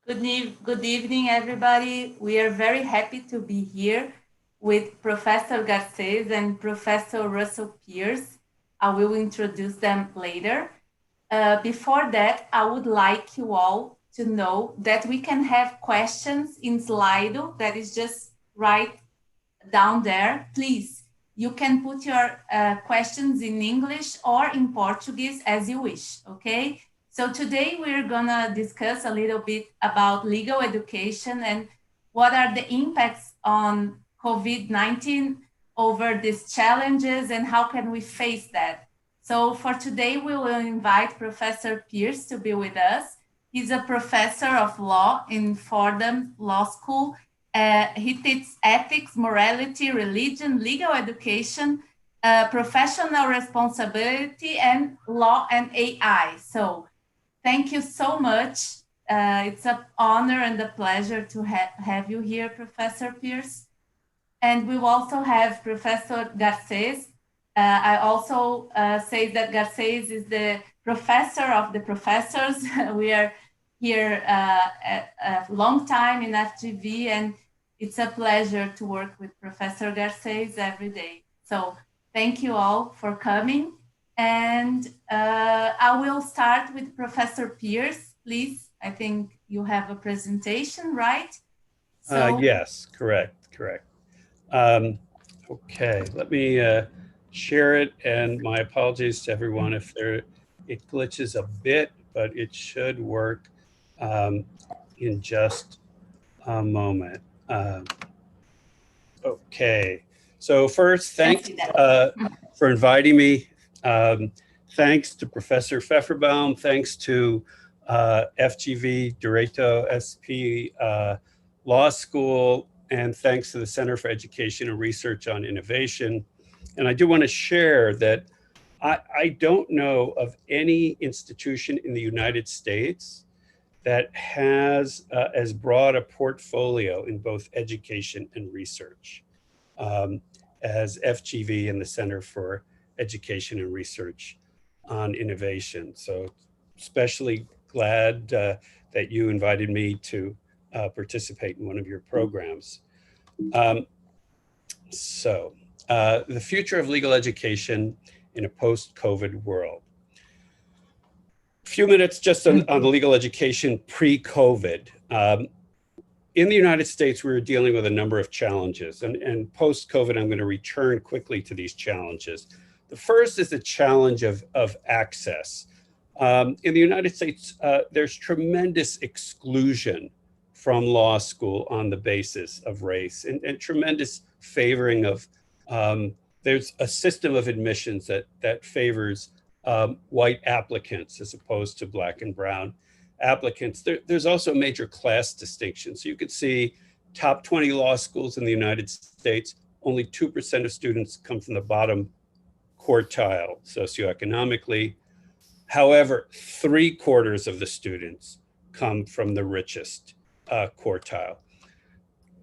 Good evening, everybody. We are very happy to be here with Professor Garcês and Professor Russell Pierce. I will introduce them later. Before that, I would like you all to know that we can have questions in Slido, that is just right down there. Please, you can put your questions in English or in Portuguese as you wish, okay? So today we're gonna discuss a little bit about legal education and what are the impacts on COVID-19 over these challenges and how can we face that. So for today, we will invite Professor Pierce to be with us. He's a professor of law in Fordham Law School. He teaches ethics, morality, religion, legal education, professional responsibility, and law and AI. So thank you so much. It's an honor and a pleasure to have you here, Professor Pierce. And we will also have Professor Garcês. I also say that Garcês is the professor of the professors. We are here a long time in FGV, and it's a pleasure to work with Professor Garcês every day. So thank you all for coming. And I will start with Professor Pierce, please. I think you have a presentation, right? So, yes, correct. Okay, let me share it, and my apologies to everyone if it glitches a bit, but it should work in just a moment. Okay, so first, thanks for inviting me. Thanks to Professor Pfefferbaum, thanks to FGV Direito SP Law School, and thanks to the Center for Education and Research on Innovation. And I do want to share that I don't know of any institution in the United States that has as broad a portfolio in both education and research as FGV and the Center for Education and Research on Innovation. So especially glad that you invited me to participate in one of your programs. The future of legal education in a post-COVID world. A few minutes just on the legal education pre-COVID. In the United States, we were dealing with a number of challenges, and post-COVID, I'm going to return quickly to these challenges. The first is the challenge of access. In the United States, there's tremendous exclusion from law school on the basis of race, and tremendous favoring of, there's a system of admissions that favors white applicants as opposed to Black and brown applicants. There's also a major class distinction. So you could see top 20 law schools in the United States, only 2% of students come from the bottom quartile socioeconomically. However, 3/4 of the students come from the richest quartile.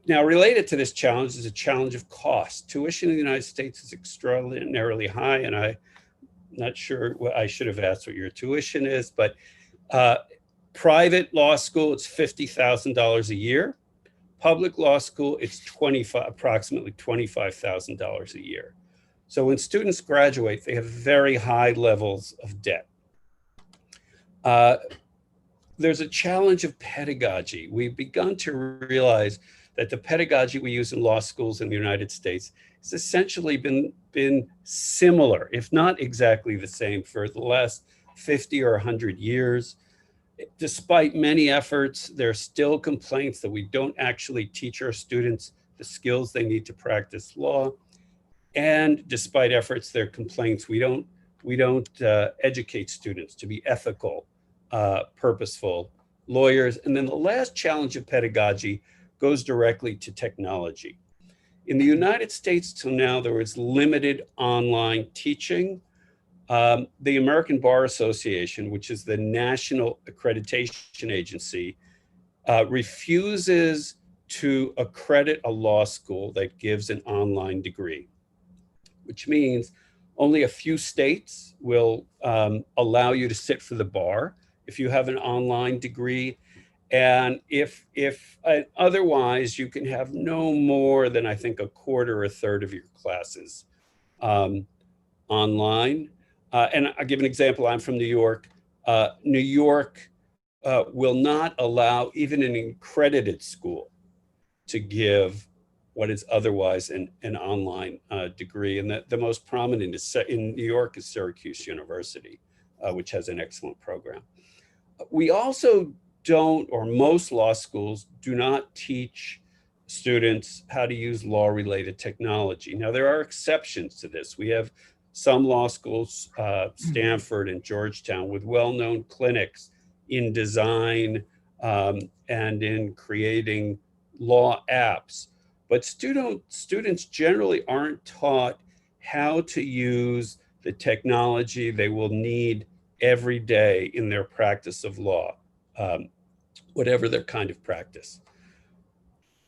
Now, related to this challenge is a challenge of cost. Tuition in the United States is extraordinarily high, and I'm not sure what I should have asked what your tuition is, but private law school, it's $50,000 a year. Public law school, it's approximately $25,000 a year. So when students graduate, they have very high levels of debt. There's a challenge of pedagogy. We've begun to realize that the pedagogy we use in law schools in the United States has essentially been similar, if not exactly the same, for the last 50 or 100 years. Despite many efforts, there are still complaints that we don't actually teach our students the skills they need to practice law. And despite efforts, there are complaints we don't educate students to be ethical, purposeful lawyers. And then the last challenge of pedagogy goes directly to technology. In the United States till now, there was limited online teaching. The American Bar Association, which is the national accreditation agency, refuses to accredit a law school that gives an online degree, which means only a few states will allow you to sit for the bar if you have an online degree. And if otherwise, you can have no more than, I think, a quarter or a third of your classes online. And I'll give an example. I'm from New York. New York will not allow even an accredited school to give what is otherwise an online degree. And the most prominent is in New York is Syracuse University, which has an excellent program. We also don't, or most law schools do not teach students how to use law-related technology. Now, there are exceptions to this. We have some law schools, Stanford and Georgetown, with well-known clinics in design and in creating law apps. But students generally aren't taught how to use the technology they will need every day in their practice of law, whatever their kind of practice.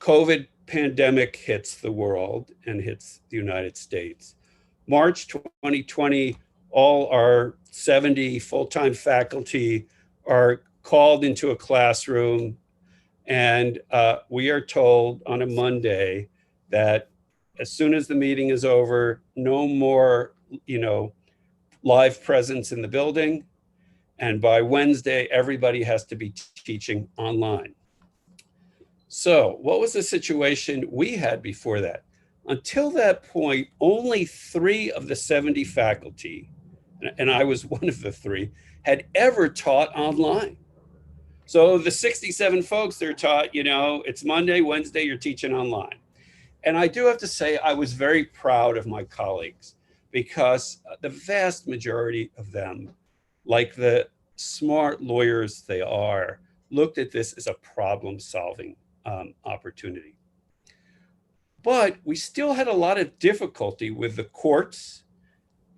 COVID pandemic hits the world and hits the United States. March 2020, all our 70 full-time faculty are called into a classroom, and we are told on a Monday that as soon as the meeting is over, no more, live presence in the building. And by Wednesday, everybody has to be teaching online. So what was the situation we had before that? Until that point, only 3 of the 70 faculty, and I was one of the 3, had ever taught online. So the 67 folks, they're taught, it's Monday, Wednesday, you're teaching online. And I do have to say, I was very proud of my colleagues, because the vast majority of them, like the smart lawyers they are, looked at this as a problem-solving opportunity. But we still had a lot of difficulty with the courts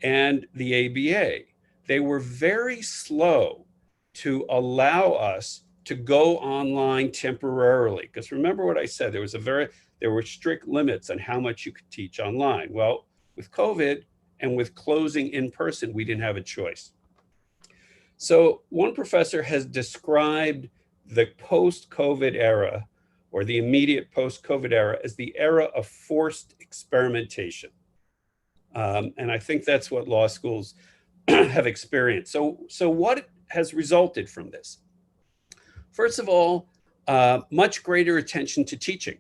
and the ABA. They were very slow to allow us to go online temporarily. Because remember what I said, there were strict limits on how much you could teach online. Well, with COVID and with closing in person, we didn't have a choice. So one professor has described the post-COVID era, or the immediate post-COVID era, as the era of forced experimentation. And I think that's what law schools have experienced. So what has resulted from this? First of all, much greater attention to teaching.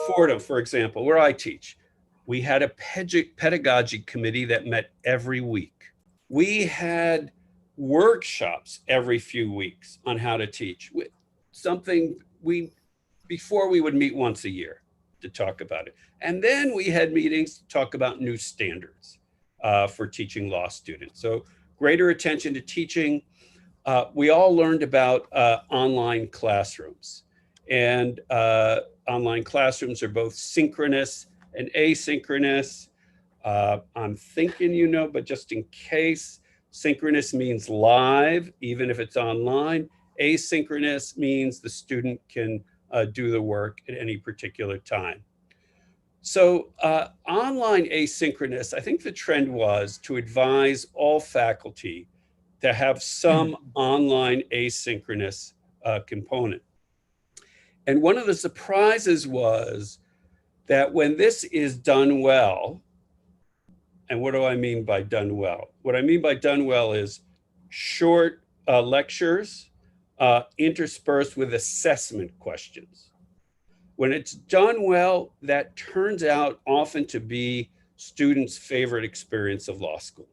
Fordham, for example, where I teach, we had a pedagogy committee that met every week. We had workshops every few weeks on how to teach. Before we would meet once a year to talk about it. And then we had meetings to talk about new standards for teaching law students. So greater attention to teaching. We all learned about online classrooms. And online classrooms are both synchronous and asynchronous. I'm thinking, but just in case, synchronous means live, even if it's online. Asynchronous means the student can do the work at any particular time. So online asynchronous, I think the trend was to advise all faculty to have some online asynchronous component. And one of the surprises was that when this is done well, and what do I mean by done well? What I mean by done well is short lectures interspersed with assessment questions. When it's done well, that turns out often to be students' favorite experience of law school.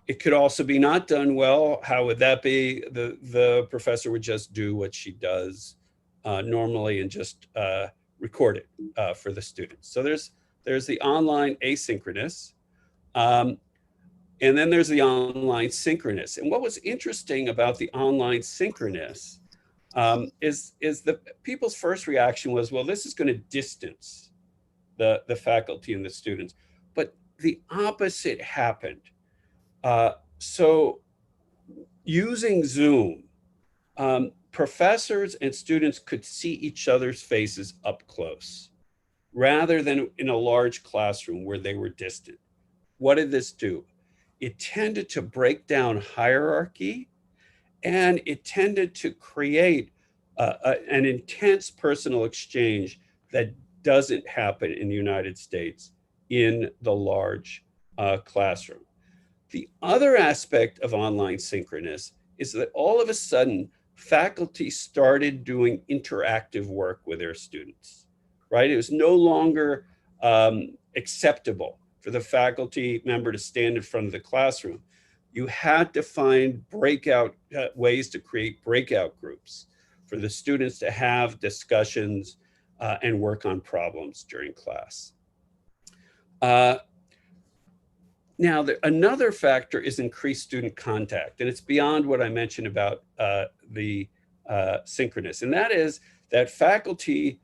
It could also be not done well. How would that be? The professor would just do what she does normally and just record it for the students. So there's the online asynchronous, and then there's the online synchronous. And what was interesting about the online synchronous is the people's first reaction was, well, this is going to distance the faculty and the students. But the opposite happened. So using Zoom, professors and students could see each other's faces up close, rather than in a large classroom where they were distant. What did this do? It tended to break down hierarchy And it tended to create an intense personal exchange that doesn't happen in the United States in the large classroom. The other aspect of online synchronous is that all of a sudden, faculty started doing interactive work with their students, right? It was no longer acceptable for the faculty member to stand in front of the classroom. You had to find breakout ways to create breakout groups for the students to have discussions and work on problems during class. Now, another factor is increased student contact, and it's beyond what I mentioned about the synchronous, and that is that faculty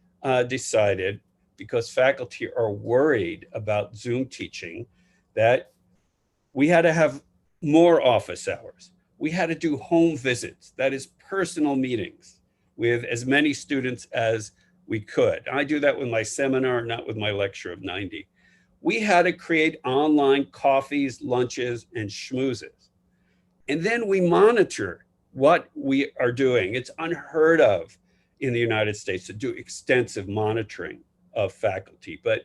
decided, because faculty are worried about Zoom teaching, that we had to have more office hours. We had to do home visits, that is personal meetings with as many students as we could. I do that with my seminar, not with my lecture of 90. We had to create online coffees, lunches, and schmoozes. And then we monitor what we are doing. It's unheard of in the United States to do extensive monitoring of faculty, but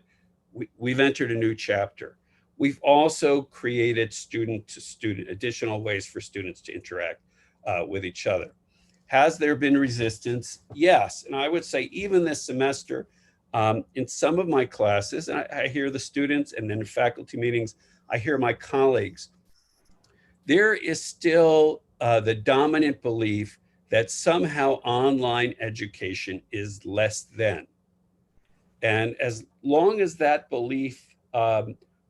we've entered a new chapter. We've also created student-to-student, additional ways for students to interact with each other. Has there been resistance? Yes, and I would say even this semester, in some of my classes, and I hear the students, and then in faculty meetings, I hear my colleagues, there is still the dominant belief that somehow online education is less than. And as long as that belief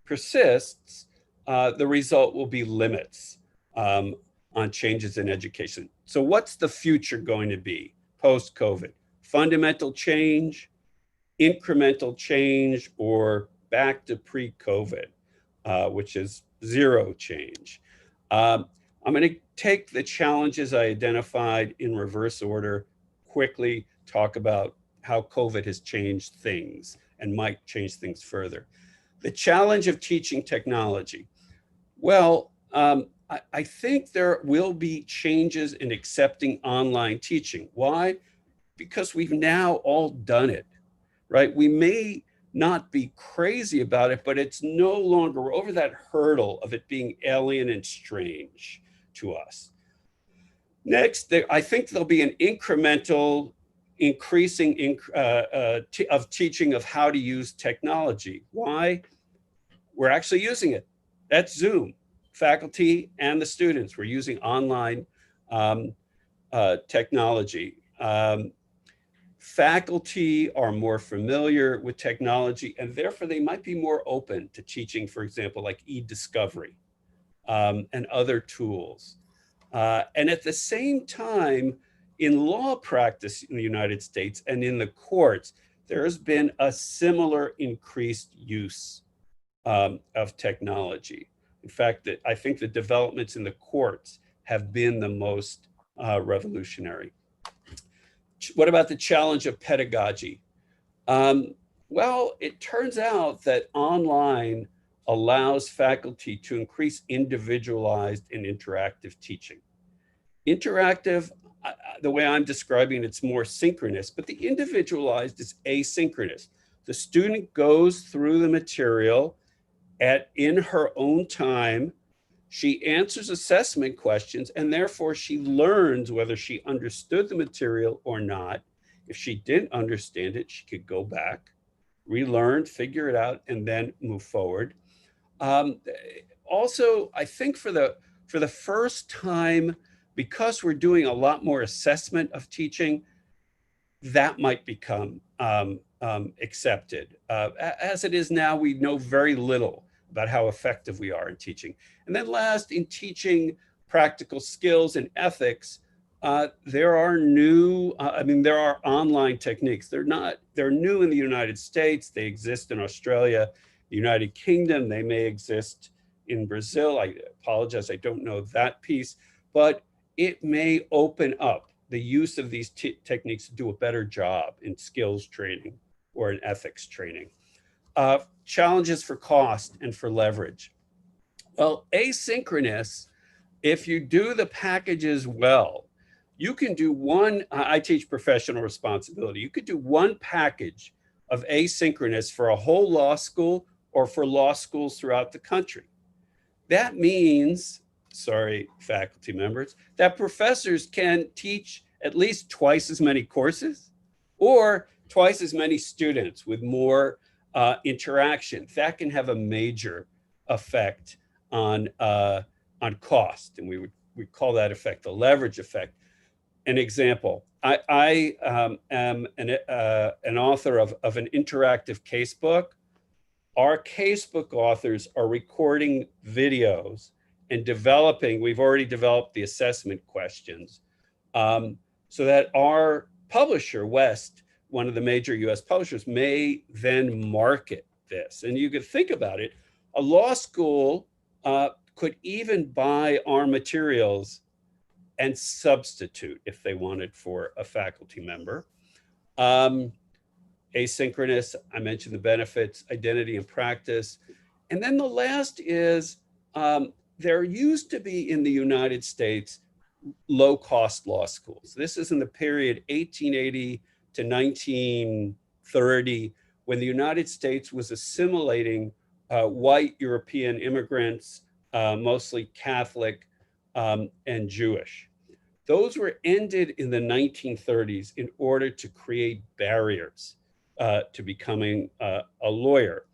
persists, the result will be limits on changes in education. So what's the future going to be post-COVID? Fundamental change, incremental change, or back to pre-COVID, which is zero change. I'm going to take the challenges I identified in reverse order, quickly talk about how COVID has changed things and might change things further. The challenge of teaching technology. Well, I think there will be changes in accepting online teaching. Why? Because we've now all done it, right? We may not be crazy about it, but it's no longer, we're over that hurdle of it being alien and strange to us. Next, I think there'll be an incremental increasing of teaching of how to use technology. Why? We're actually using it. That's Zoom. Faculty and the students, we're using online technology. Faculty are more familiar with technology, and therefore they might be more open to teaching, for example, like e-discovery and other tools. And at the same time, in law practice in the United States and in the courts, there has been a similar increased use of technology. In fact, I think the developments in the courts have been the most revolutionary. What about the challenge of pedagogy? Well, it turns out that online allows faculty to increase individualized and interactive teaching. Interactive, the way I'm describing it's more synchronous, but the individualized is asynchronous. The student goes through the material in her own time. She answers assessment questions, and therefore she learns whether she understood the material or not. If she didn't understand it, she could go back, relearn, figure it out, and then move forward. Also, I think for the first time, because we're doing a lot more assessment of teaching, that might become accepted. As it is now, we know very little about how effective we are in teaching. And then last, in teaching practical skills and ethics, there are new, there are online techniques. They're new in the United States. They exist in Australia, the United Kingdom. They may exist in Brazil. I apologize, I don't know that piece, but it may open up the use of these techniques to do a better job in skills training or in ethics training. Challenges for cost and for leverage. Well, asynchronous If you do the packages well, you can do one, I teach professional responsibility. You could do one package of asynchronous for a whole law school or for law schools throughout the country. That means, sorry, faculty members, that professors can teach at least twice as many courses or twice as many students with more interaction. That can have a major effect on cost, and we call that effect the leverage effect. An example, I am an author of an interactive casebook. Our casebook authors are recording videos and developing, we've already developed the assessment questions, so that our publisher, West, one of the major US publishers, may then market this. And you could think about it, a law school could even buy our materials and substitute if they wanted for a faculty member. Asynchronous, I mentioned the benefits, identity and practice. And then the last is, there used to be in the United States low-cost law schools. This is in the period 1880 to 1930, when the United States was assimilating white European immigrants, mostly Catholic and Jewish. Those were ended in the 1930s in order to create barriers to becoming a lawyer.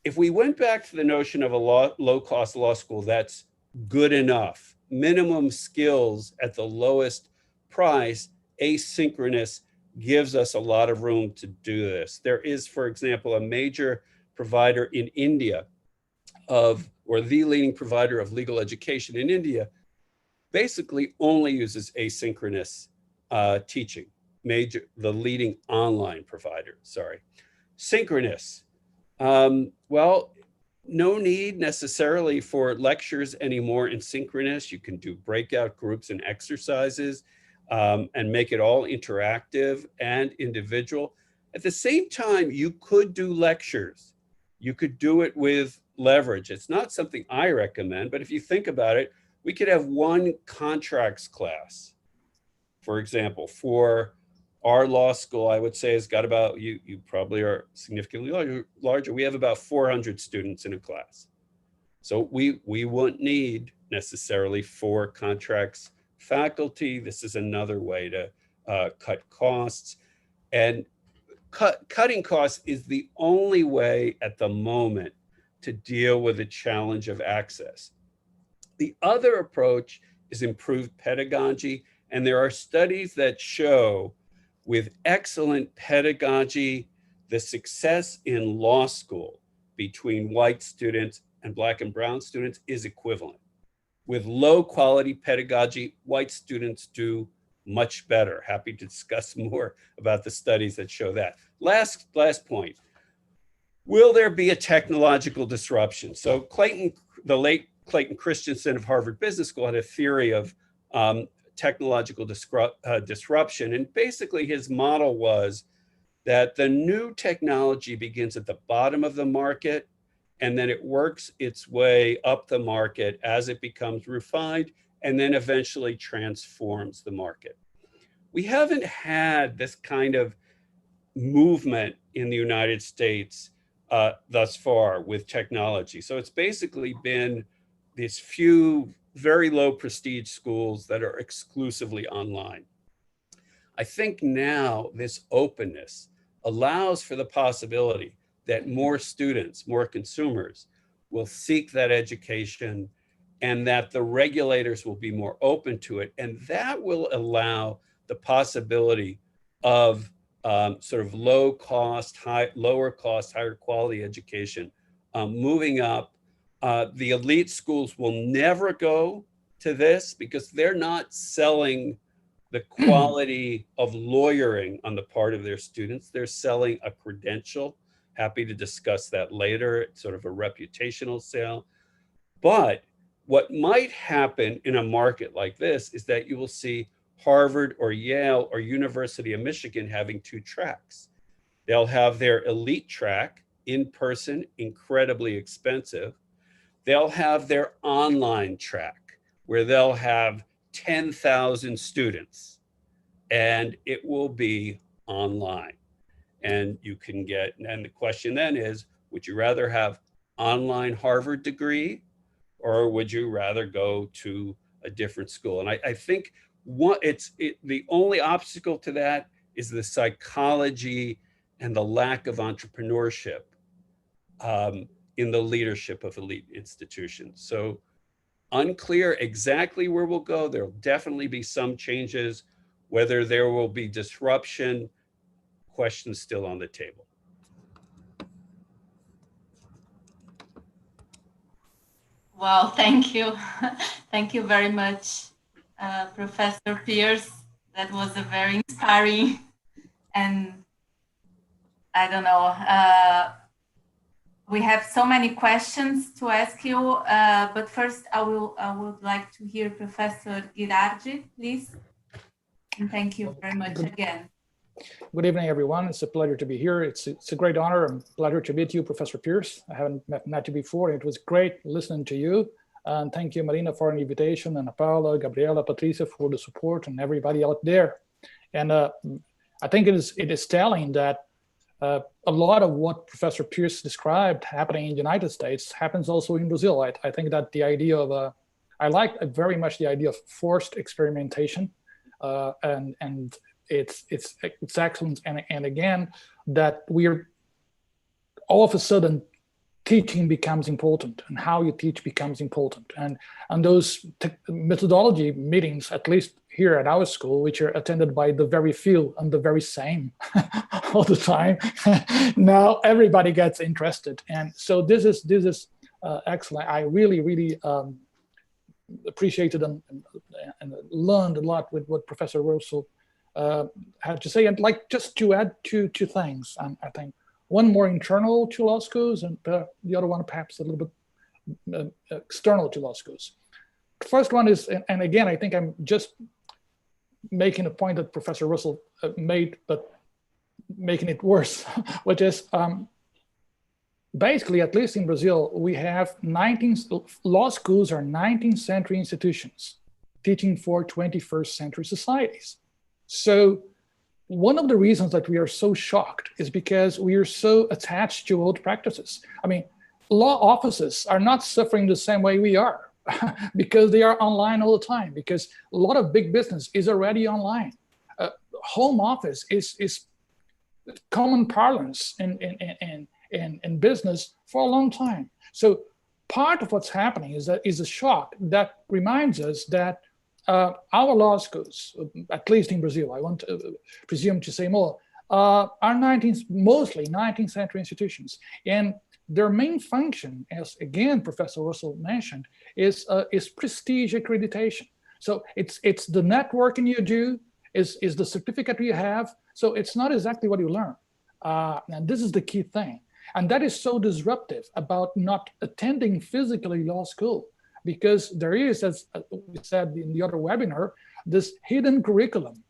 If we went back to the notion of a low-cost law school, that's good enough, minimum skills at the lowest price, asynchronous gives us a lot of room to do this. There is, for example, a major provider in India or the leading provider of legal education in India, basically only uses asynchronous teaching. The leading online provider, sorry. Synchronous, well, no need necessarily for lectures anymore in synchronous. You can do breakout groups and exercises and make it all interactive and individual. At the same time, you could do lectures. You could do it with leverage. It's not something I recommend, but if you think about it, we could have one contracts class, for example, for our law school, I would say has got about, you probably are significantly larger. We have about 400 students in a class. So we wouldn't need necessarily 4 contracts faculty. This is another way to cut costs. And cutting costs is the only way at the moment to deal with the challenge of access. The other approach is improved pedagogy. And there are studies that show with excellent pedagogy, the success in law school between white students and Black and brown students is equivalent. With low quality pedagogy, white students do much better. Happy to discuss more about the studies that show that. Last point, will there be a technological disruption? So the late Clayton Christensen of Harvard Business School had a theory of technological disruption. And basically his model was that the new technology begins at the bottom of the market, and then it works its way up the market as it becomes refined, and then eventually transforms the market. We haven't had this kind of movement in the United States thus far with technology. So it's basically been these few very low prestige schools that are exclusively online. I think now this openness allows for the possibility that more students, more consumers will seek that education, and that the regulators will be more open to it. And that will allow the possibility of sort of lower cost, higher quality education moving up. The elite schools will never go to this because they're not selling the quality of lawyering on the part of their students. They're selling a credential. Happy to discuss that later. It's sort of a reputational sale. But what might happen in a market like this is that you will see Harvard or Yale or University of Michigan having 2 tracks. They'll have their elite track, in person, incredibly expensive. They'll have their online track, where they'll have 10,000 students and it will be online. And you can get, and the question then is, would you rather have online Harvard degree, or would you rather go to a different school? And I think the only obstacle to that is the psychology and the lack of entrepreneurship in the leadership of elite institutions. So unclear exactly where we'll go. There'll definitely be some changes. Whether there will be disruption, questions still on the table. Well, thank you. Thank you very much, Professor Pierce. That was a very inspiring, and I don't know, we have so many questions to ask you, but first I would like to hear Professor Girardi, please. And thank you very much again. Good evening, everyone. It's a pleasure to be here. It's a great honor and pleasure to meet you, Professor Pierce. I haven't met you before. It was great listening to you. And thank you, Marina, for an invitation, and Paula, Gabriela, Patricia for the support, and everybody out there. And I think it is telling that a lot of what Professor Pierce described happening in the United States happens also in Brazil. I think that the idea of, I like very much the idea of forced experimentation, and it's excellent. And again, that we're all of a sudden teaching becomes important, and how you teach becomes important. And those methodology meetings, at least here at our school, which are attended by the very few and the very same all the time, now everybody gets interested. And so this is excellent. I really appreciated and learned a lot with what Professor Russell had to say. And like, just to add two things, I think one more internal to law schools, and the other one perhaps a little bit external to law schools. The first one is, and again, I think I'm just making a point that Professor Russell made, but making it worse, which is basically, at least in Brazil, we have law schools are 19th century institutions teaching for 21st century societies. So one of the reasons that we are so shocked is because we are so attached to old practices. I mean, law offices are not suffering the same way we are because they are online all the time, because a lot of big business is already online. Home office is common parlance in business for a long time. So part of what's happening is a shock that reminds us that our law schools, at least in Brazil, I want to presume to say more, are mostly 19th century institutions. And their main function, as again Professor Russell mentioned, is prestige accreditation. So it's the networking you do, is the certificate you have. So it's not exactly what you learn. And this is the key thing. And that is so disruptive about not attending physically law school, because there is, as we said in the other webinar, this hidden curriculum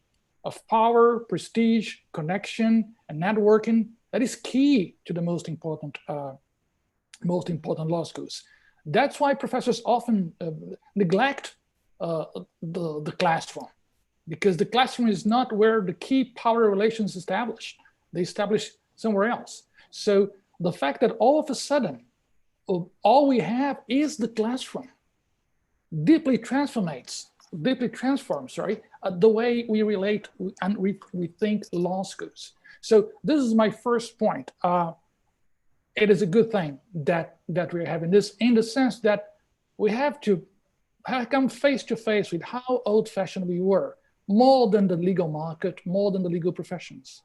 of power, prestige, connection, and networking that is key to the most important law schools. That's why professors often neglect the classroom, because the classroom is not where the key power relations established. They establish somewhere else. So the fact that all of a sudden, all we have is the classroom deeply transforms, the way we relate and we think law schools. So this is my first point. It is a good thing that we're having this, in the sense that we have to come face to face with how old-fashioned we were, more than the legal market, more than the legal professions.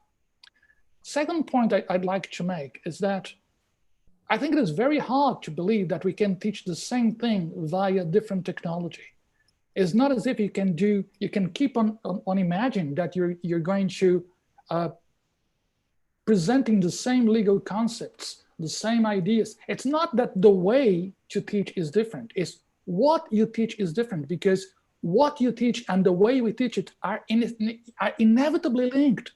Second point I'd like to make is that I think it is very hard to believe that we can teach the same thing via different technology. It's not as if you can keep on imagining that you're going to presenting the same legal concepts, the same ideas. It's not that the way to teach is different, it's what you teach is different, because what you teach and the way we teach it are inevitably linked.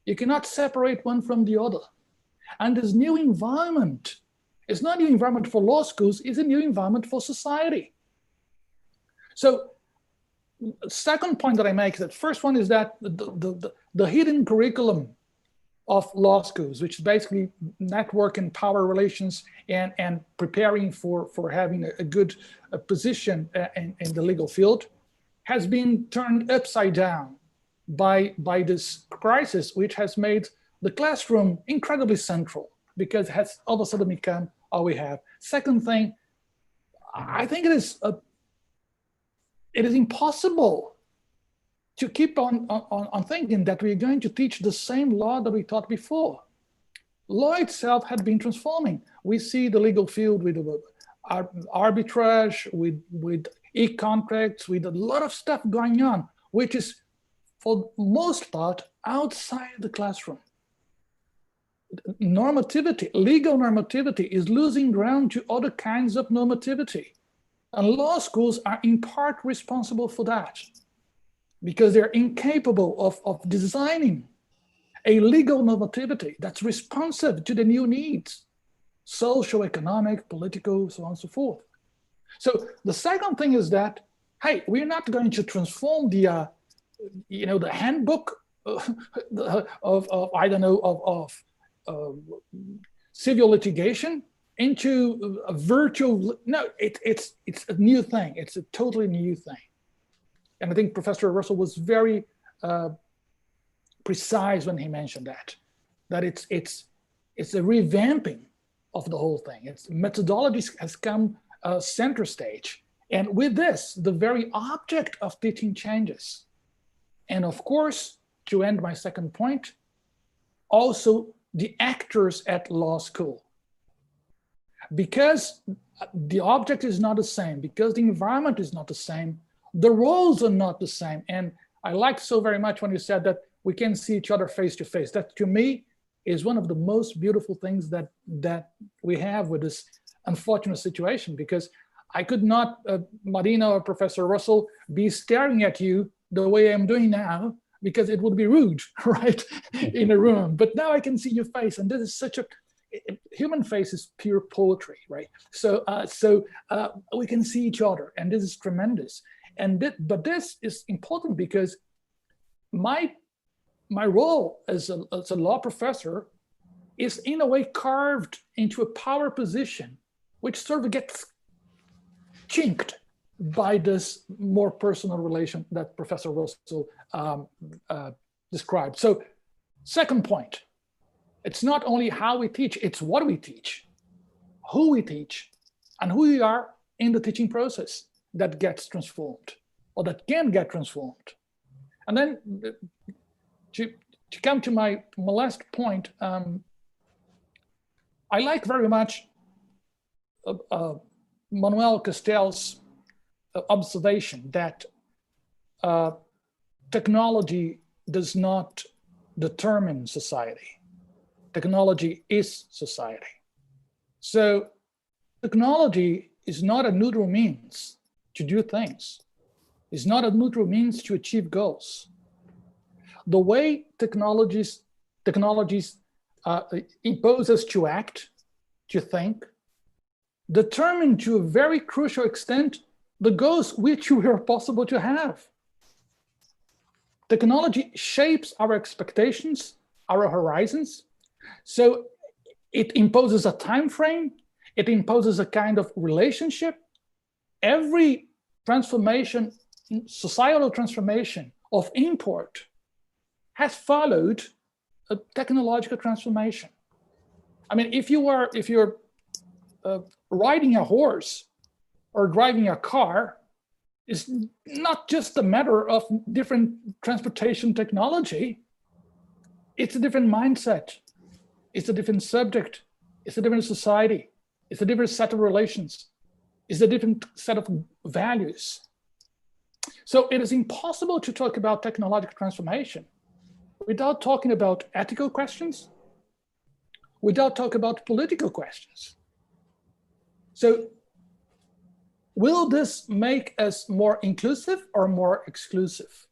You cannot separate one from the other. And this new environment is not a new environment for law schools, it's a new environment for society. So second point that I make, that first one is that the hidden curriculum of law schools, which is basically network and power relations and preparing for having a good position in the legal field, has been turned upside down by this crisis, which has made the classroom incredibly central, because it has all of a sudden become all we have. Second thing, I think it is impossible to keep on thinking that we're going to teach the same law that we taught before. Law itself had been transforming. We see the legal field with arbitrage, with e-contracts, with a lot of stuff going on, which is for the most part outside the classroom. Normativity, legal normativity, is losing ground to other kinds of normativity. And law schools are in part responsible for that, because they're incapable of designing a legal normativity that's responsive to the new needs, social, economic, political, so on and so forth. So the second thing is that, hey, we're not going to transform the handbook of civil litigation into a virtual. No, it's a new thing. It's a totally new thing. And I think Professor Russell was very precise when he mentioned that it's a revamping of the whole thing. Its methodology has come center stage. And with this, the very object of teaching changes. And of course, to end my second point, also the actors at law school. Because the object is not the same, because the environment is not the same, the roles are not the same. And I like so very much when you said that we can see each other face to face. That, to me, is one of the most beautiful things that we have with this unfortunate situation, because I could not, Marina or Professor Russell, be staring at you the way I'm doing now, because it would be rude, right, in a room. But now I can see your face, and this is such a, human face is pure poetry, right? So we can see each other, and this is tremendous. But this is important because my role as a law professor is in a way carved into a power position, which sort of gets chinked by this more personal relation that Professor Russell described. So, second point, it's not only how we teach, it's what we teach, who we teach, and who we are in the teaching process that gets transformed, or that can get transformed. And then to come to my last point, I like very much Manuel Castell's observation that technology does not determine society. Technology is society. So technology is not a neutral means to do things. It's not a neutral means to achieve goals. The way technologies impose us to act, to think, determine to a very crucial extent the goals which we are possible to have. Technology shapes our expectations, our horizons. So it imposes a time frame, it imposes a kind of relationship. Every transformation, societal transformation of import has followed a technological transformation. I mean, if you're riding a horse or driving a car, it's not just a matter of different transportation technology. It's a different mindset. It's a different subject. It's a different society. It's a different set of relations. It's a different set of values. So it is impossible to talk about technological transformation without talking about ethical questions, without talking about political questions. So will this make us more inclusive or more exclusive?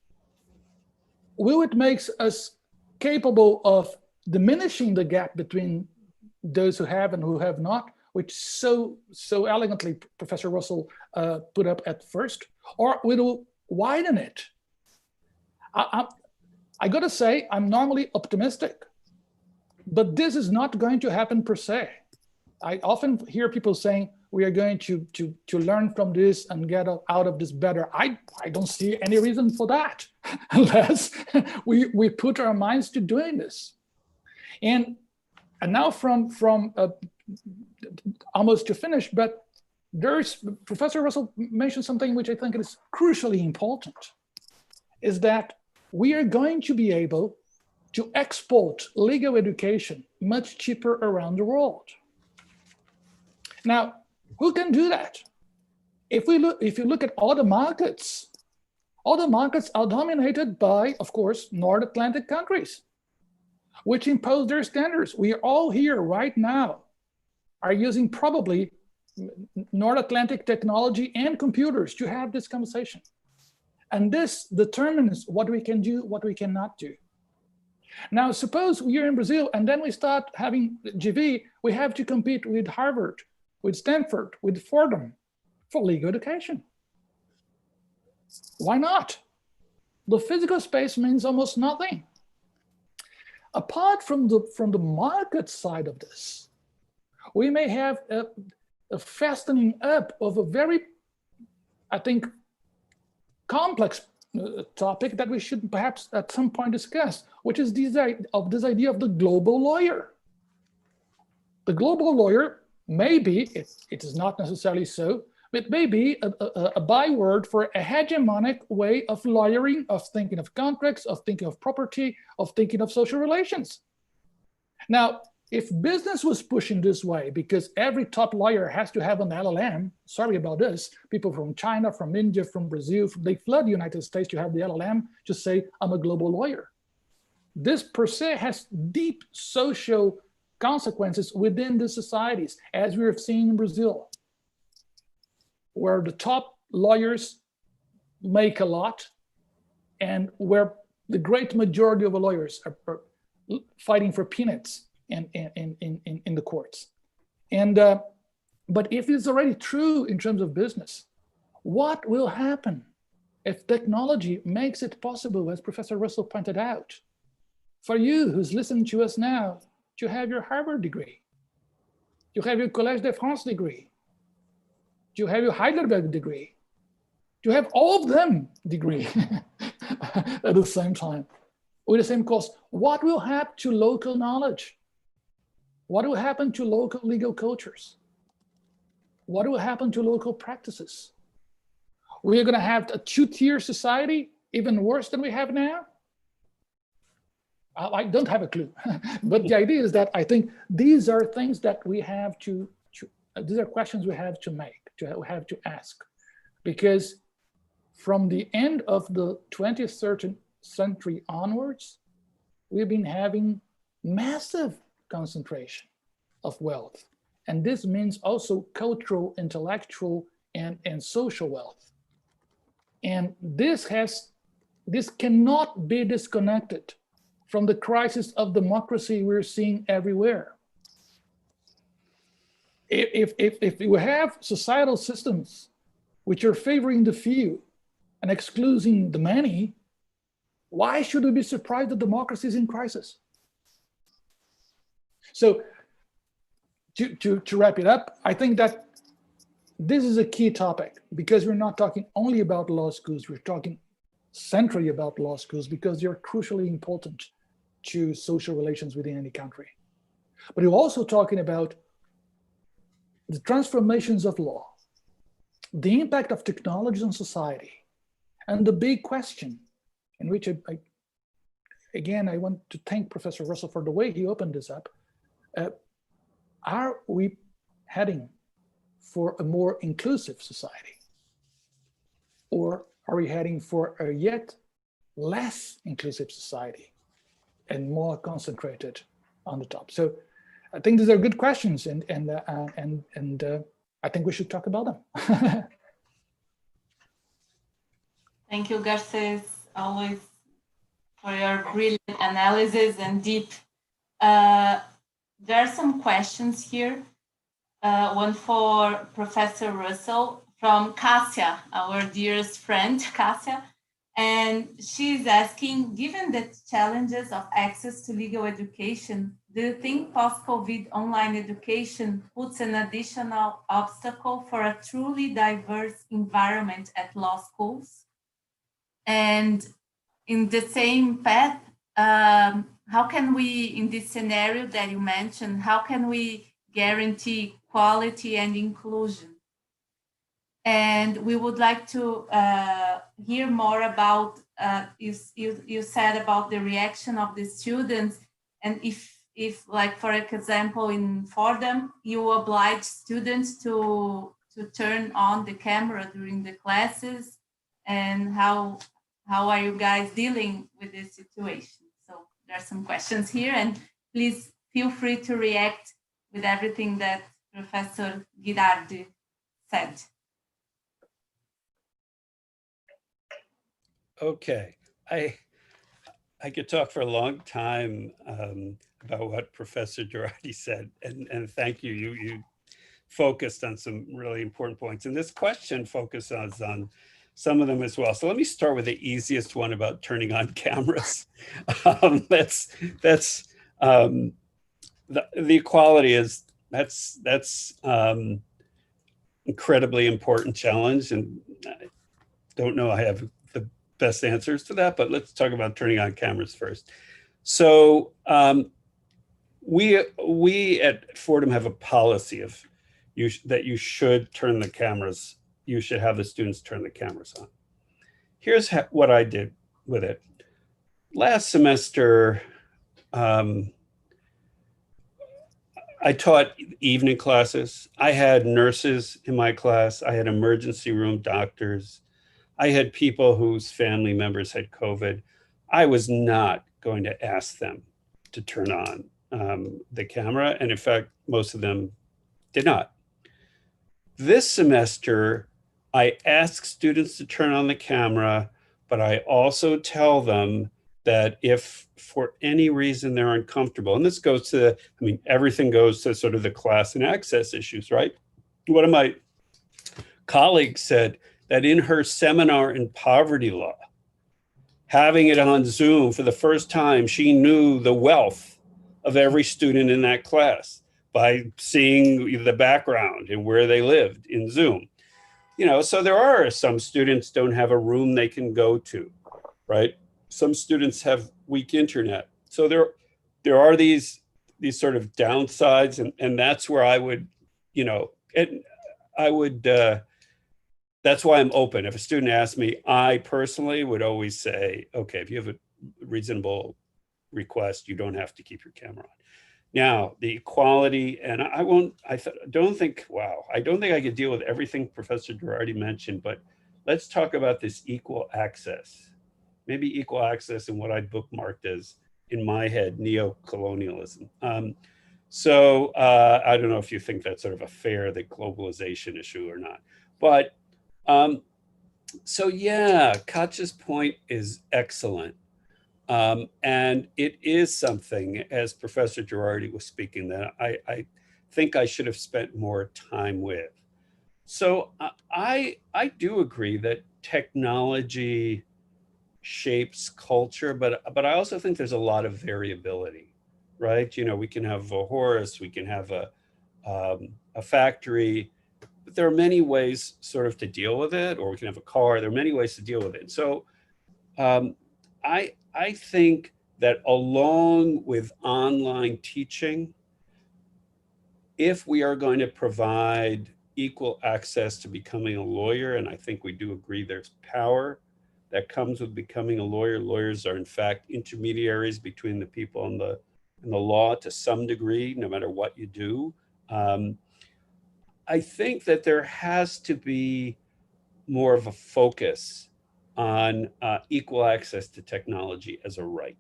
Will it make us capable of diminishing the gap between those who have and who have not, which so elegantly Professor Russell put up at first, or we will widen it. I got to say, I'm normally optimistic, but this is not going to happen per se. I often hear people saying, we are going to learn from this and get out of this better. I don't see any reason for that unless we put our minds to doing this. And now from almost to finish, but Professor Russell mentioned something which I think is crucially important, is that we are going to be able to export legal education much cheaper around the world. Now, who can do that? If you look at all the markets are dominated by, of course, North Atlantic countries, which impose their standards. We are all here right now are using probably North Atlantic technology and computers to have this conversation. And this determines what we can do, what we cannot do. Now, suppose we are in Brazil and then we start having GV, we have to compete with Harvard, with Stanford, with Fordham for legal education. Why not? The physical space means almost nothing. Apart from the market side of this, we may have a fastening up of a very, I think, complex topic that we should perhaps at some point discuss, which is this idea of the global lawyer. The global lawyer may be, it is not necessarily so, but may be a byword for a hegemonic way of lawyering, of thinking of contracts, of thinking of property, of thinking of social relations. Now, if business was pushing this way, because every top lawyer has to have an LLM, sorry about this, people from China, from India, from Brazil, they flood the United States to have the LLM to say, I'm a global lawyer. This per se has deep social consequences within the societies, as we have seen in Brazil, where the top lawyers make a lot and where the great majority of the lawyers are fighting for peanuts in the courts. And but if it's already true in terms of business, what will happen if technology makes it possible, as Professor Russell pointed out, for you who's listening to us now, to have your Harvard degree, to have your Collège de France degree, to have your Heidelberg degree, to have all of them degree at the same time, with the same course. What will happen to local knowledge? What will happen to local legal cultures? What will happen to local practices? We're going to have a two-tier society, even worse than we have now? I don't have a clue, but the idea is that I think these are things that we have these are questions we have to make, we have to ask, because from the end of the 20th century onwards, we've been having massive concentration of wealth. And this means also cultural, intellectual, and social wealth. And this cannot be disconnected from the crisis of democracy we're seeing everywhere. If you have societal systems which are favoring the few and excluding the many, why should we be surprised that democracy is in crisis? So to wrap it up, I think that this is a key topic, because we're not talking only about law schools, we're talking centrally about law schools because they're crucially important to social relations within any country. But we're also talking about the transformations of law, the impact of technology on society, and the big question in which again, I want to thank Professor Russell for the way he opened this up. Are we heading for a more inclusive society? Or are we heading for a yet less inclusive society and more concentrated on the top? So I think these are good questions, and I think we should talk about them. Thank you, Garces, always for your brilliant analysis and deep. There are some questions here. One for Professor Russell from Kasia, our dearest friend, Kasia. And she's asking, given the challenges of access to legal education, do you think post-COVID online education puts an additional obstacle for a truly diverse environment at law schools? And in the same path, how can we, in this scenario that you mentioned, how can we guarantee quality and inclusion? And we would like to hear more about, you said about the reaction of the students, and if like, for example, in Fordham, you oblige students to turn on the camera during the classes, and how are you guys dealing with this situation? So there are some questions here, and please feel free to react with everything that Professor Girardi said. Okay, I could talk for a long time about what Professor Girardi said, and thank you. You focused on some really important points, and this question focuses on some of them as well. So let me start with the easiest one about turning on cameras. The equality is that's incredibly important challenge, and I don't know I have the best answers to that, but let's talk about turning on cameras first. So we at Fordham have a policy of that you should turn the cameras, you should have the students turn the cameras on. Here's what I did with it. Last semester, I taught evening classes. I had nurses in my class. I had emergency room doctors. I had people whose family members had COVID. I was not going to ask them to turn on the camera. And in fact, most of them did not. This semester, I ask students to turn on the camera, but I also tell them that if for any reason they're uncomfortable, and this goes to, I mean, everything goes to sort of the class and access issues, right? One of my colleagues said that in her seminar in poverty law, having it on Zoom for the first time, she knew the wealth of every student in that class by seeing the background and where they lived in Zoom. You know, so there are some students don't have a room they can go to, right? Some students have weak internet. So there are these sort of downsides, and that's where I would, you know, that's why I'm open. If a student asks me, I personally would always say, okay, if you have a reasonable request, you don't have to keep your camera on. Now, the equality, and I don't think I could deal with everything Professor Girardi mentioned, but let's talk about this equal access. Maybe equal access and what I bookmarked as, in my head, neo-colonialism. So I don't know if you think that's sort of a fair, the globalization issue or not. But so yeah, Katja's point is excellent. And it is something, as Professor Girardi was speaking, that I think I should have spent more time with. So I do agree that technology shapes culture, but I also think there's a lot of variability, right? You know, we can have a horse, we can have a factory, but there are many ways sort of to deal with it, or we can have a car. There are many ways to deal with it. So I think that along with online teaching, if we are going to provide equal access to becoming a lawyer, and I think we do agree there's power that comes with becoming a lawyer. Lawyers are in fact intermediaries between the people and the law to some degree, no matter what you do. I think that there has to be more of a focus on equal access to technology as a right.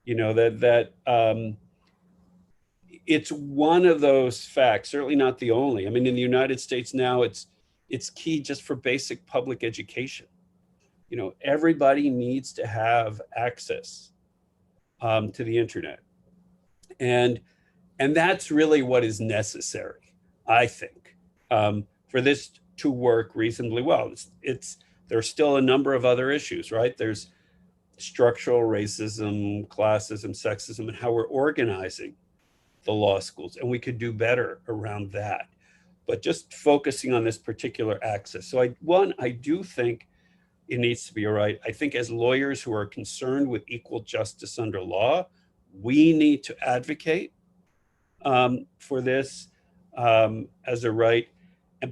You know, that it's one of those facts, certainly not the only. I mean, in the United States now, it's key just for basic public education. You know, everybody needs to have access to the internet. And that's really what is necessary, I think, for this to work reasonably well. There's still a number of other issues, right? There's structural racism, classism, sexism, and how we're organizing the law schools. And we could do better around that. But just focusing on this particular axis. So I do think it needs to be right. I think as lawyers who are concerned with equal justice under law, we need to advocate for this as a right.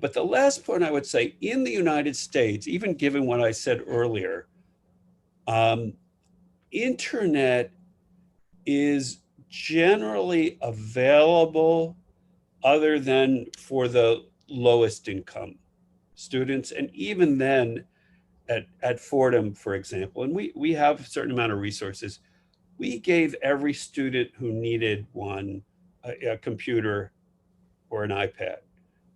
But the last point I would say, in the United States, even given what I said earlier, internet is generally available other than for the lowest income students. And even then at Fordham, for example, and we have a certain amount of resources, we gave every student who needed one a computer or an iPad.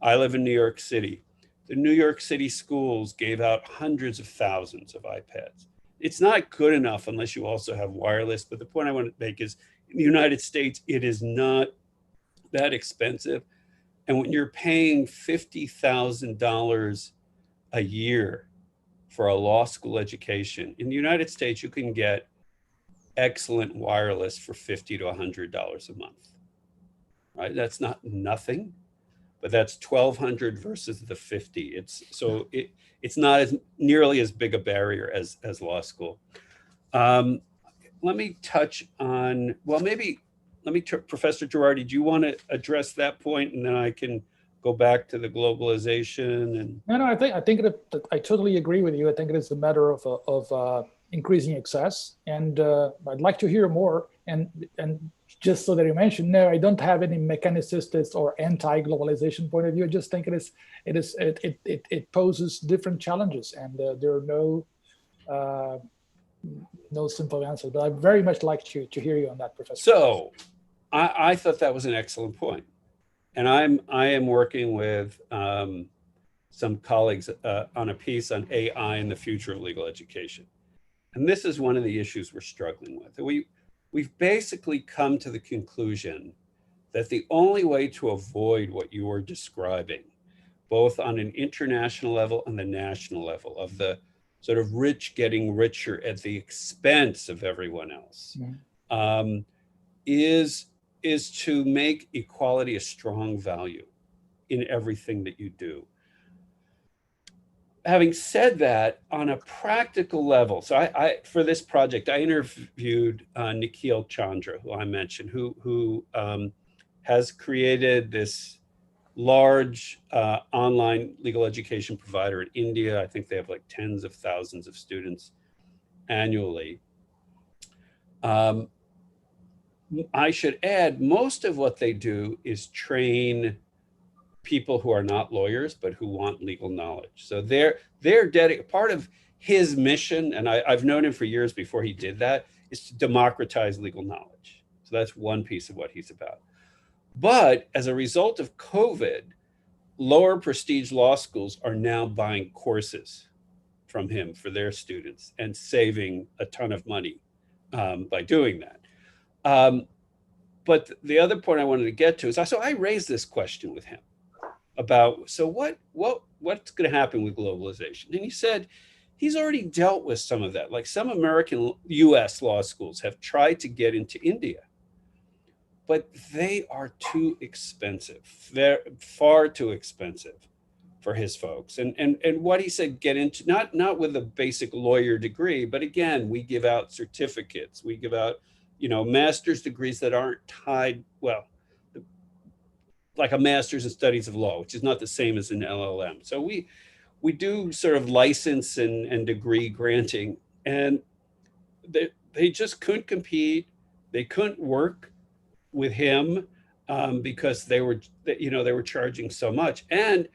I live in New York City. The New York City schools gave out hundreds of thousands of iPads. It's not good enough unless you also have wireless. But the point I want to make is in the United States, it is not that expensive. And when you're paying $50,000 a year for a law school education, in the United States, you can get excellent wireless for $50 to $100 a month, right? That's not nothing, but that's $1,200 versus the $50. It's not as nearly as big a barrier as law school. Let me touch on, Professor Girardi, do you want to address that point, and then I can go back to the globalization? And No, I think that I totally agree with you. I think it is a matter of increasing access, and I'd like to hear more. And just so that you mentioned, no, I don't have any mechanicist or anti-globalization point of view. I just think it poses different challenges, and there are no simple answer. But I'd very much like to hear you on that, Professor. So I thought that was an excellent point. And I am working with some colleagues on a piece on AI and the future of legal education. And this is one of the issues we're struggling with. We've basically come to the conclusion that the only way to avoid what you were describing, both on an international level and the national level, of the sort of rich getting richer at the expense of everyone else, is to make equality a strong value in everything that you do. Having said that, on a practical level, so I for this project, I interviewed Nikhil Chandra, who I mentioned, who has created this large online legal education provider in India. I think they have like tens of thousands of students annually. I should add, most of what they do is train people who are not lawyers, but who want legal knowledge. So they're part of his mission, and I've known him for years before he did that, is to democratize legal knowledge. So that's one piece of what he's about. But as a result of COVID, lower prestige law schools are now buying courses from him for their students and saving a ton of money by doing that. But the other point I wanted to get to is, so I raised this question with him about, so what's going to happen with globalization? And he said he's already dealt with some of that. Like some American US law schools have tried to get into India, but they are too expensive. They're far too expensive for his folks. And what he said, get into, not with a basic lawyer degree, but again, we give out certificates, we give out, master's degrees that aren't tied, well, like a master's in studies of law, which is not the same as an LLM. So we do sort of license and degree granting, and they just couldn't compete. They couldn't work with him because they were charging so much. And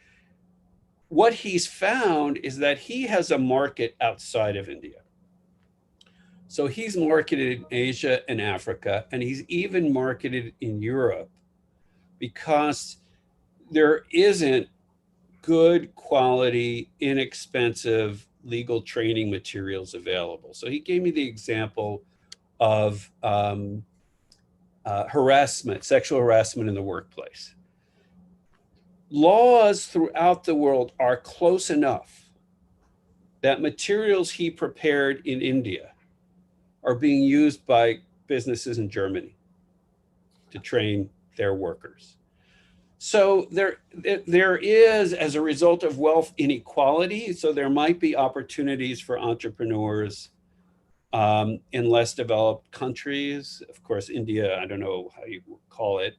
what he's found is that he has a market outside of India. So he's marketed in Asia and Africa, and he's even marketed in Europe, because there isn't good quality, inexpensive legal training materials available. So he gave me the example of harassment, sexual harassment in the workplace. laws throughout the world are close enough that materials he prepared in India are being used by businesses in Germany to train their workers. So there is, as a result of wealth inequality, so there might be opportunities for entrepreneurs in less developed countries. Of course, India, I don't know how you call it,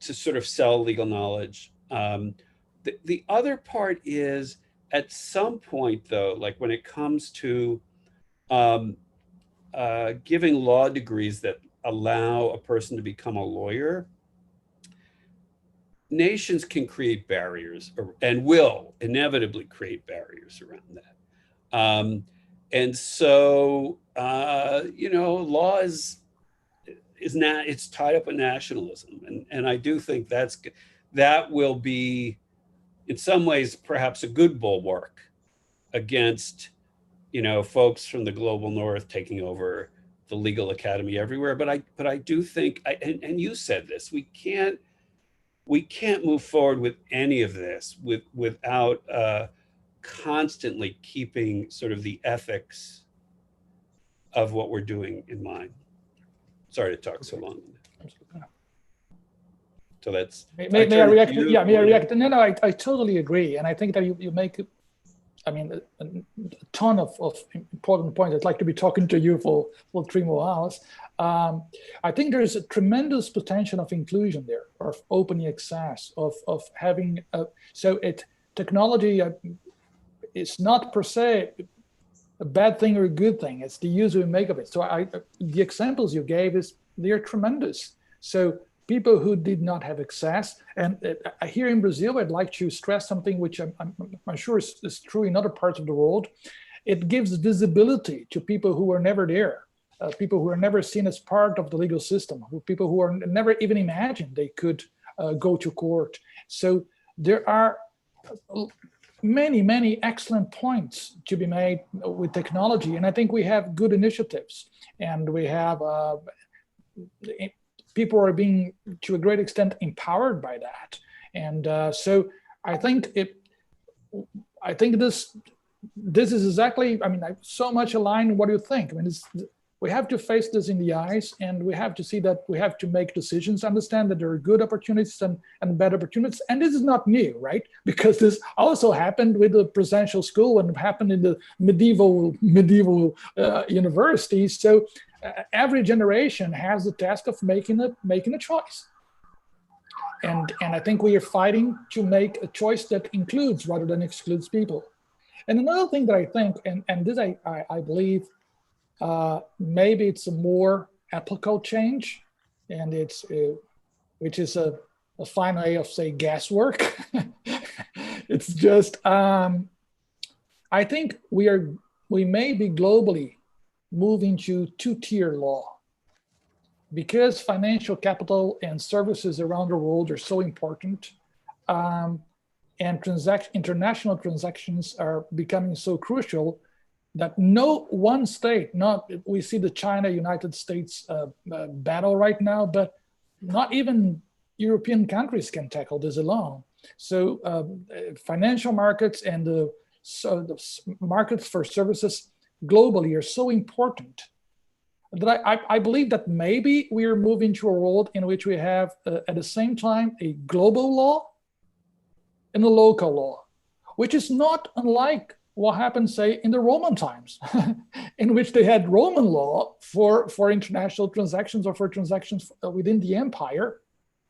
to sort of sell legal knowledge. The other part is, at some point though, like when it comes to giving law degrees that allow a person to become a lawyer, nations can create barriers and will inevitably create barriers around that. And so, law is it's tied up with nationalism. And I do think that will be, in some ways, perhaps a good bulwark against, folks from the global north taking over the legal academy everywhere. But I do think, and you said this, we can't move forward with any of this without constantly keeping sort of the ethics of what we're doing in mind. Sorry to talk so long. So that's. May I react? Yeah, may I react? No, I totally agree, and I think that you make, a ton of important points. I'd like to be talking to you for 3 more hours. I think there's a tremendous potential of inclusion there, of open access, of having. Technology is not per se a bad thing or a good thing. It's the use we make of it. So the examples you gave they're tremendous. So people who did not have access, and here in Brazil, I'd like to stress something which I'm sure is true in other parts of the world. It gives visibility to people who were never there, people who are never seen as part of the legal system, people who are never even imagined they could go to court. So there are many excellent points to be made with technology, and I think we have good initiatives, and we have people are being, to a great extent, empowered by that. And so I think this is exactly, I so much aligned with what you think. We have to face this in the eyes, and we have to see that we have to make decisions, understand that there are good opportunities and bad opportunities. And this is not new, right? Because this also happened with the presidential school and happened in the medieval universities. So every generation has the task of making a choice. And I think we are fighting to make a choice that includes rather than excludes people. And another thing that I think, and this I believe, maybe it's a more applicable change, and which is a fine way of say guesswork. It's just I think we may be globally moving to 2-tier law, because financial capital and services around the world are so important, and international transactions are becoming so crucial that no one state, we see the China-United States battle right now, but not even European countries can tackle this alone. So financial markets and the markets for services globally are so important that I believe that maybe we are moving to a world in which we have, at the same time, a global law and a local law, which is not unlike what happened, say, in the Roman times, in which they had Roman law for international transactions or for transactions within the empire.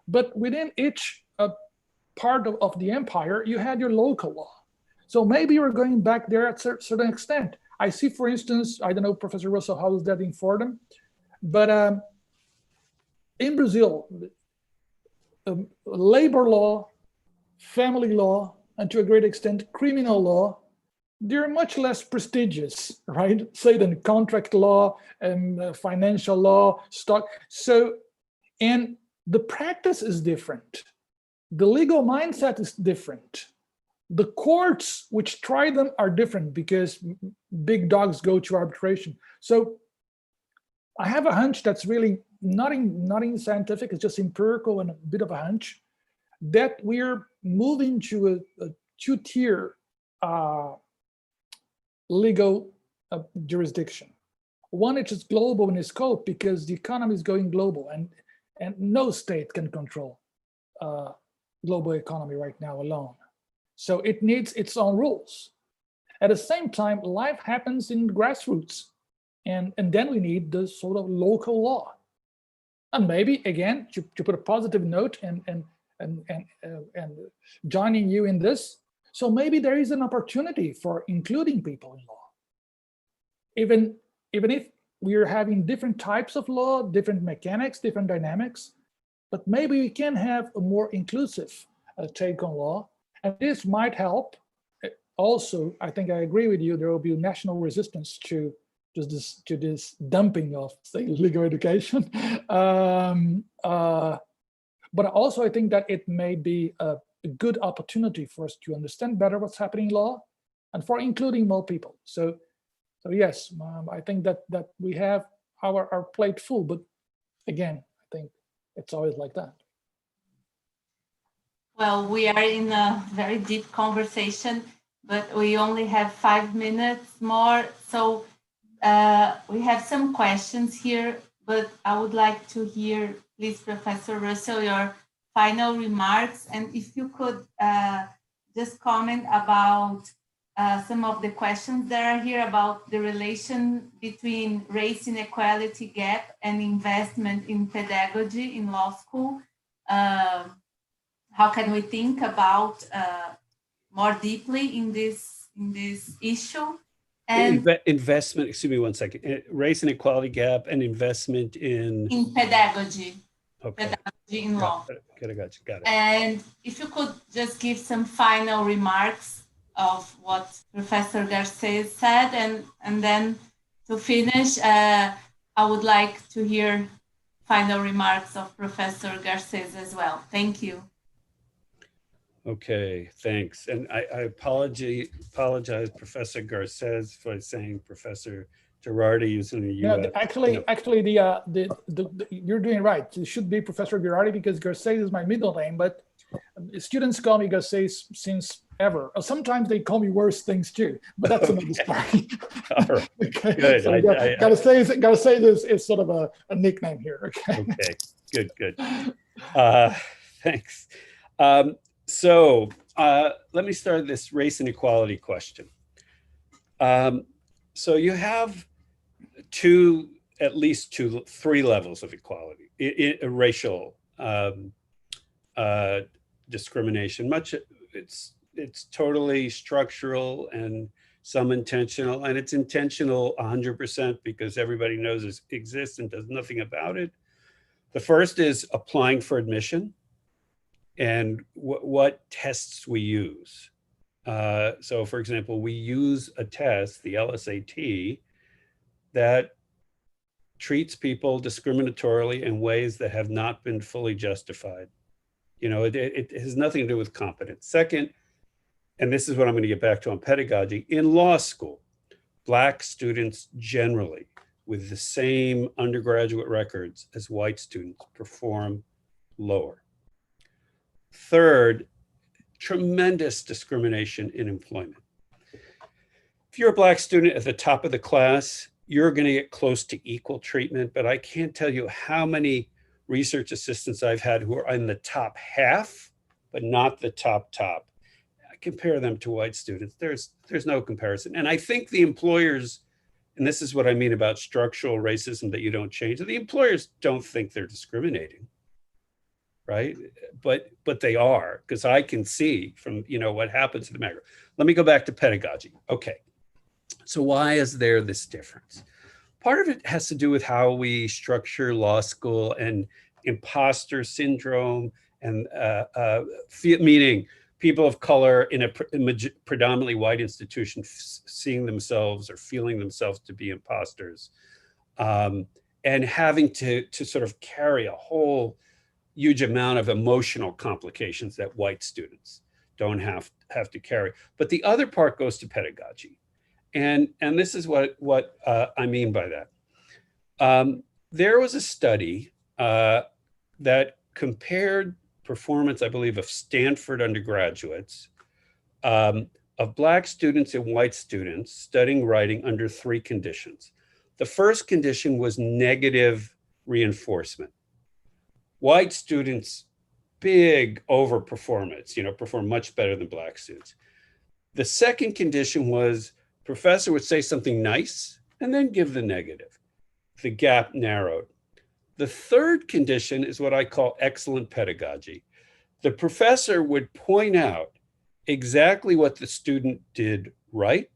But within each part of the empire, you had your local law. So maybe you're going back there at a certain extent. I see, for instance, I don't know, Professor Russell, how is that in Fordham? But in Brazil, labor law, family law, and to a great extent, criminal law, they're much less prestigious, right? Say than contract law and financial law, stock. So, and the practice is different. The legal mindset is different. The courts which try them are different because big dogs go to arbitration. So I have a hunch that's really nothing scientific, it's just empirical and a bit of a hunch, that we're moving to a two-tier legal jurisdiction. One which is global in its scope because the economy is going global, and no state can control global economy right now alone. So it needs its own rules. At the same time, life happens in grassroots, and then we need the sort of local law. And maybe again, to put a positive note and joining you in this, so maybe there is an opportunity for including people in law. Even if we are having different types of law, different mechanics, different dynamics, but maybe we can have a more inclusive take on law, and this might help. Also, I think I agree with you, there will be national resistance to this dumping of, say, legal education. But also I think that it may be a good opportunity for us to understand better what's happening in law and for including more people. So yes, I think that we have our plate full, but again, I think it's always like that. Well, we are in a very deep conversation, but we only have 5 minutes more. So we have some questions here, but I would like to hear, please, Professor Russell, your final remarks. And if you could just comment about some of the questions that are here about the relation between race inequality gap and investment in pedagogy in law school. How can we think about more deeply in this issue? And investment, excuse me one second, race inequality gap and investment in pedagogy. Okay. Pedagogy in law. Got it. And if you could just give some final remarks of what Professor Garcés said, and then to finish, I would like to hear final remarks of Professor Garcés as well. Thank you. Okay, thanks. And I apologize, Professor Garcés, for saying Professor Girardi using the US. No, actually, you're doing right. It should be Professor Girardi because Garcés is my middle name, but students call me Garcés since ever. Sometimes they call me worse things too, but that's another story. All right, okay. Good. So Garcés is sort of a nickname here. Okay. Okay, good. Thanks. So let me start this race inequality question. So you have at least three levels of equality, racial discrimination. It's totally structural and some intentional, and it's intentional 100% because everybody knows it exists and does nothing about it. The first is applying for admission and what tests we use. So for example, we use a test, the LSAT, that treats people discriminatorily in ways that have not been fully justified. You know, it has nothing to do with competence. Second, and this is what I'm going to get back to on pedagogy, in law school, Black students generally with the same undergraduate records as white students perform lower. Third, tremendous discrimination in employment. If you're a Black student at the top of the class, you're going to get close to equal treatment, but I can't tell you how many research assistants I've had who are in the top half, but not the top. I compare them to white students. There's no comparison. And I think the employers, and this is what I mean about structural racism that you don't change, the employers don't think they're discriminating, right? But they are, because I can see from, what happens in the macro. Let me go back to pedagogy. Okay, so why is there this difference? Part of it has to do with how we structure law school and imposter syndrome, and meaning people of color in a predominantly white institution seeing themselves or feeling themselves to be imposters, and having to sort of carry a whole huge amount of emotional complications that white students don't have to carry. But the other part goes to pedagogy. And this is what I mean by that. There was a study that compared performance, I believe, of Stanford undergraduates, of Black students and white students studying writing under 3 conditions. The first condition was negative reinforcement. White students, big overperformance, perform much better than Black students. The second condition was professor would say something nice and then give the negative. The gap narrowed. The third condition is what I call excellent pedagogy. The professor would point out exactly what the student did right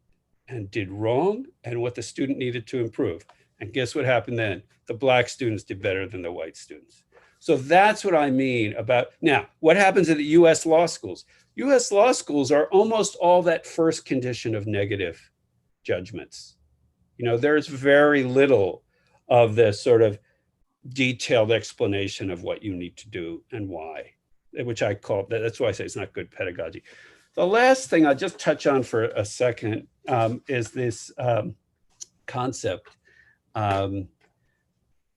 and did wrong and what the student needed to improve. And guess what happened then? The Black students did better than the white students. So that's what I mean about, now, what happens at the US law schools? US law schools are almost all that first condition of negative judgments. There's very little of the sort of detailed explanation of what you need to do and why, which I call, that's why I say it's not good pedagogy. The last thing I'll just touch on for a second is this concept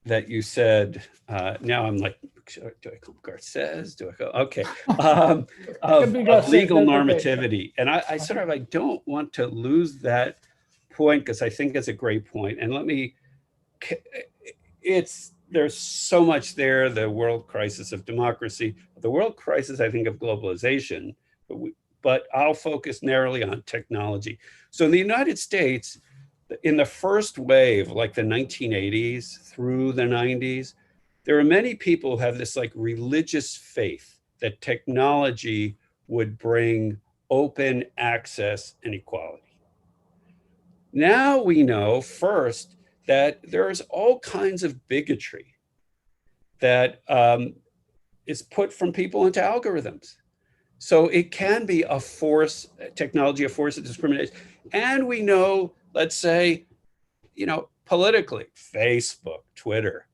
that you said, now I'm like, do I call Garces? Do I go, okay, of legal normativity. And I sort of, I don't want to lose that point because I think it's a great point. And there's so much there, the world crisis of democracy, the world crisis, I think, of globalization, but I'll focus narrowly on technology. So in the United States, in the first wave, like the 1980s through the 90s, there are many people who have this like religious faith that technology would bring open access and equality. Now we know first that there's all kinds of bigotry that is put from people into algorithms. So it can be a force, technology, a force of discrimination. And we know, let's say, politically, Facebook, Twitter,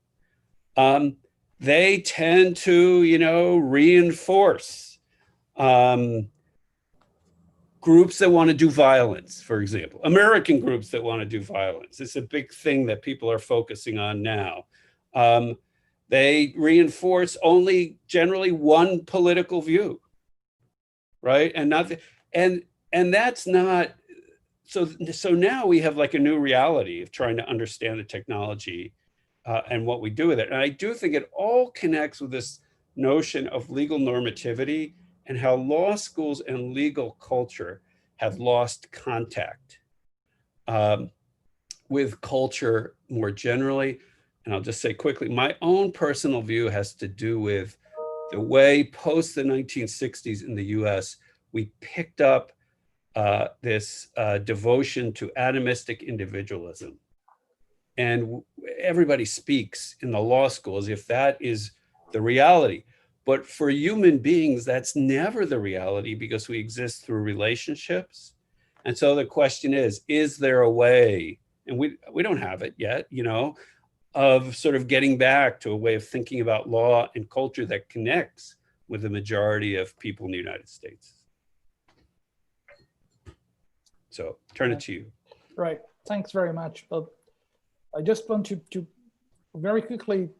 they tend to, reinforce groups that want to do violence, for example, American groups that want to do violence. It's a big thing that people are focusing on now. They reinforce only generally one political view, right? And not, and that's not, so now we have like a new reality of trying to understand the technology and what we do with it. And I do think it all connects with this notion of legal normativity and how law schools and legal culture have lost contact with culture more generally. And I'll just say quickly, my own personal view has to do with the way post the 1960s in the US, we picked up this devotion to atomistic individualism. And everybody speaks in the law school as if that is the reality. But for human beings, that's never the reality because we exist through relationships. And so the question is there a way, and we don't have it yet, of sort of getting back to a way of thinking about law and culture that connects with the majority of people in the United States. So turn it to you. Right, thanks very much. I just want to very quickly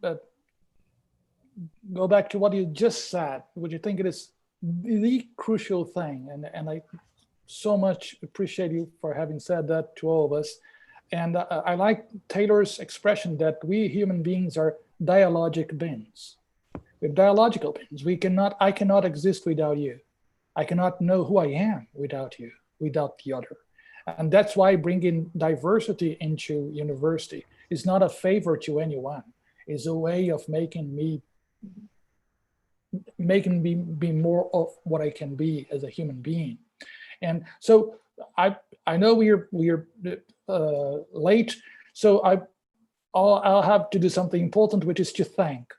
go back to what you just said, which I think it is the crucial thing. And I so much appreciate you for having said that to all of us. And I like Taylor's expression that we human beings are dialogic beings. We're dialogical beings. I cannot exist without you. I cannot know who I am without you, without the other. And that's why bringing diversity into university is not a favor to anyone. It's a way of making me be more of what I can be as a human being. And so I know we're late, so I'll have to do something important, which is to thank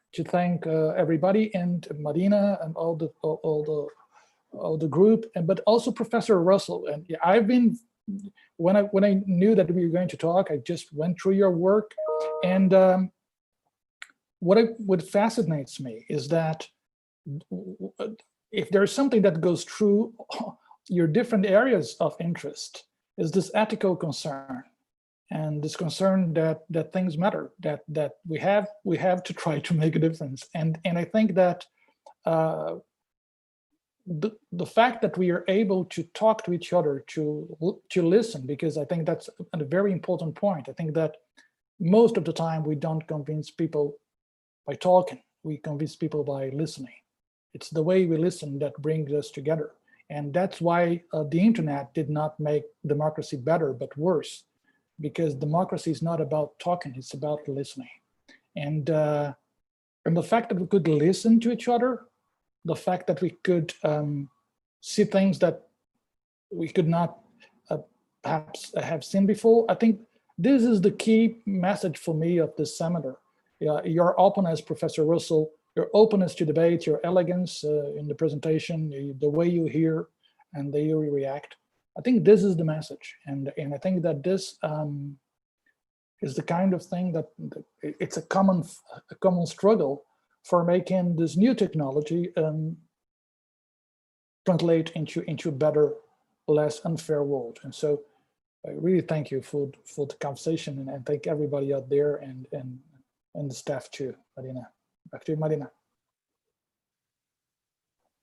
everybody and Marina and all the group, but also Professor Russell. And I've been, when I knew that we were going to talk, I just went through your work, and what fascinates me is that if there's something that goes through your different areas of interest, is this ethical concern and this concern that things matter, that we have to try to make a difference. And I think that the fact that we are able to talk to each other, to listen, because I think that's a very important point. I think that most of the time we don't convince people by talking, we convince people by listening. It's the way we listen that brings us together. And that's why the internet did not make democracy better, but worse, because democracy is not about talking, it's about listening. And the fact that we could listen to each other, the fact that we could see things that we could not perhaps have seen before, I think this is the key message for me of this seminar. Your openness, Professor Russell, your openness to debate, your elegance in the presentation, the way you hear and the way you react. I think this is the message. And I think that this is the kind of thing that it's a common struggle for making this new technology translate into a better, less unfair world. And so I really thank you for the conversation, and thank everybody out there and the staff too, Marina. Back to you, Marina.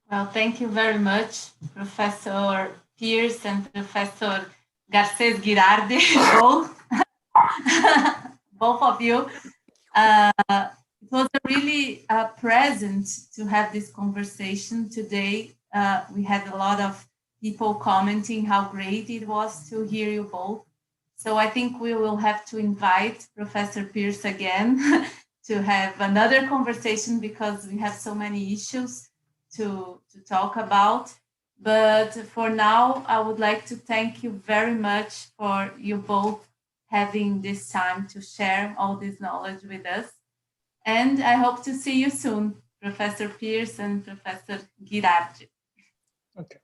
Well, thank you very much, Professor Pierce and Professor Garcés Girardi, both of you. It was really present to have this conversation today. We had a lot of people commenting how great it was to hear you both. So I think we will have to invite Professor Pierce again to have another conversation, because we have so many issues to talk about. But for now, I would like to thank you very much for you both having this time to share all this knowledge with us. And I hope to see you soon, Professor Pierce and Professor Girardi. Okay.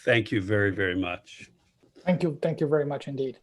Thank you very, very much. Thank you very much indeed.